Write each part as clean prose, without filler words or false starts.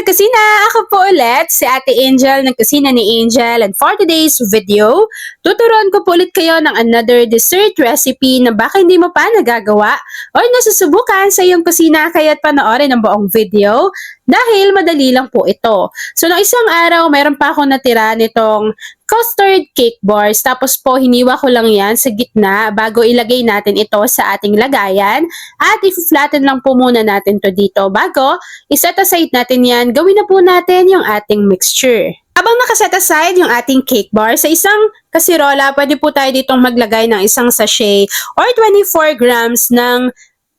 Kusina! Ako po ulit, si Ate Angel ng Kusina ni Angel, and for today's video, tuturuan ko po ulit kayo ng another dessert recipe na baka hindi mo pa nagagawa or nasusubukan sa iyong kusina, kaya't panoorin ang buong video dahil madali lang po ito. So, noong isang araw, mayroon pa ako natira nitong custard cake bars. Tapos po, hiniwa ko lang yan sa gitna bago ilagay natin ito sa ating lagayan. At i-flatten lang po muna natin to dito bago iset aside natin yan. Gawin na po natin yung ating mixture. Habang nakaset aside yung ating cake bar, sa isang kasirola, pwede po tayo ditong maglagay ng isang sachet or 24 grams ng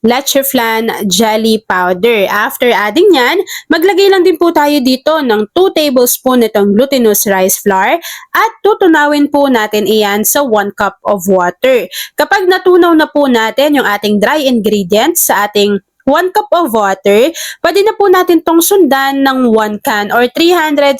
leche flan jelly powder. After adding yan, maglagay lang din po tayo dito ng 2 tablespoon nitong glutinous rice flour at tutunawin po natin iyan sa 1 cup of water. Kapag natunaw na po natin yung ating dry ingredients sa ating 1 cup of water, pwede na po natin tong sundan ng 1 can or 360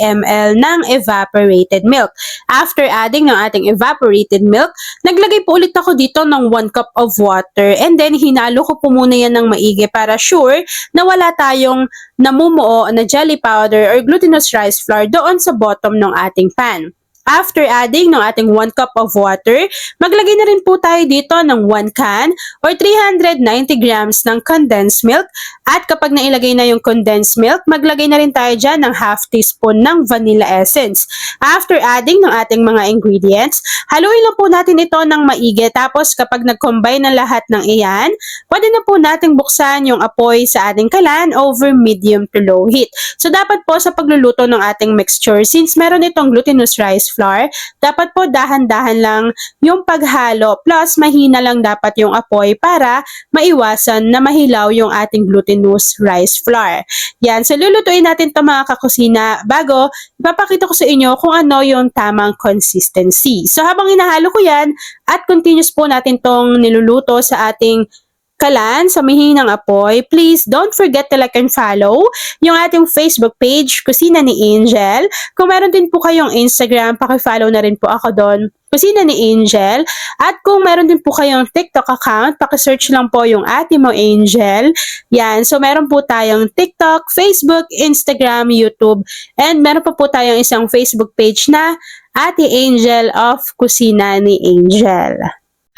ml ng evaporated milk. After adding ng ating evaporated milk, naglagay po ulit ako dito ng 1 cup of water and then hinalo ko po muna yan ng maigi para sure na wala tayong namumuo na jelly powder or glutinous rice flour doon sa bottom ng ating pan. After adding ng ating 1 cup of water, maglagay na rin po tayo dito ng 1 can or 390 grams ng condensed milk. At kapag nailagay na yung condensed milk, maglagay na rin tayo dyan ng half teaspoon ng vanilla essence. After adding ng ating mga ingredients, haluin lang po natin ito ng maigi. Tapos kapag nag-combine na lahat ng iyan, pwede na po nating buksan yung apoy sa ating kalan over medium to low heat. So dapat po sa pagluluto ng ating mixture, since meron itong glutinous rice flour, dapat po dahan-dahan lang yung paghalo plus mahina lang dapat yung apoy para maiwasan na mahilaw yung ating glutinous rice flour. Yan, so lulutuin natin ito mga kakusina bago ipapakita ko sa inyo kung ano yung tamang consistency. So habang hinahalo ko yan at continuous po natin tong niluluto sa ating kalan sa mahinang apoy, please don't forget to like and follow yung ating Facebook page, Kusina ni Angel. Kung meron din po kayong Instagram, paki-follow na rin po ako doon, Kusina ni Angel. At kung meron din po kayong TikTok account, paki-search lang po yung Ate Mo Angel. Yan, so meron po tayong TikTok, Facebook, Instagram, YouTube, and meron pa po tayong isang Facebook page na Ate Angel of Kusina ni Angel.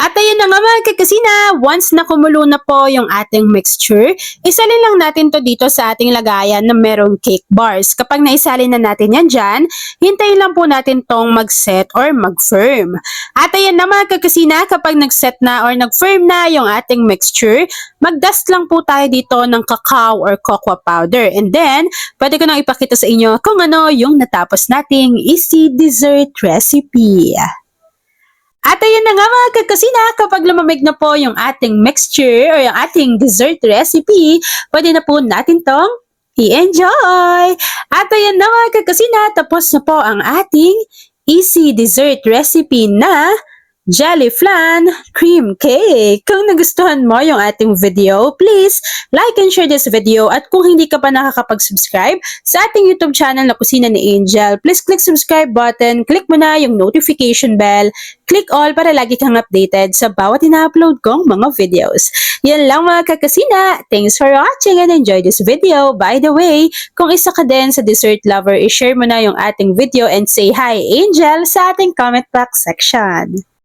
At ayun na nga mga kakusina, once na kumulo na po yung ating mixture, isalin lang natin to dito sa ating lagayan na merong cake bars. Kapag naisalin na natin yan dyan, hintayin lang po natin tong mag-set or mag-firm. At ayun na mga kakusina, kapag nag-set na or nag-firm na yung ating mixture, mag-dust lang po tayo dito ng cacao or cocoa powder. And then, pwede ko nang ipakita sa inyo kung ano yung natapos nating easy dessert recipe. At ayun na nga mga kakusina, kapag lumamig na po yung ating mixture or yung ating dessert recipe, pwede na po natin tong i-enjoy. At ayun na mga kakusina, tapos na po ang ating easy dessert recipe na jelly flan cream cake. Kung nagustuhan mo yung ating video, please like and share this video. At kung hindi ka pa nakakapag-subscribe sa ating YouTube channel na Kusina ni Angel, please click subscribe button, click mo na yung notification bell, click all para lagi kang updated sa bawat ina-upload kong mga videos. Yan lang mga kakusina. Thanks for watching and enjoy this video. By the way, kung isa ka din sa dessert lover, i-share mo na yung ating video and say hi Angel sa ating comment box section.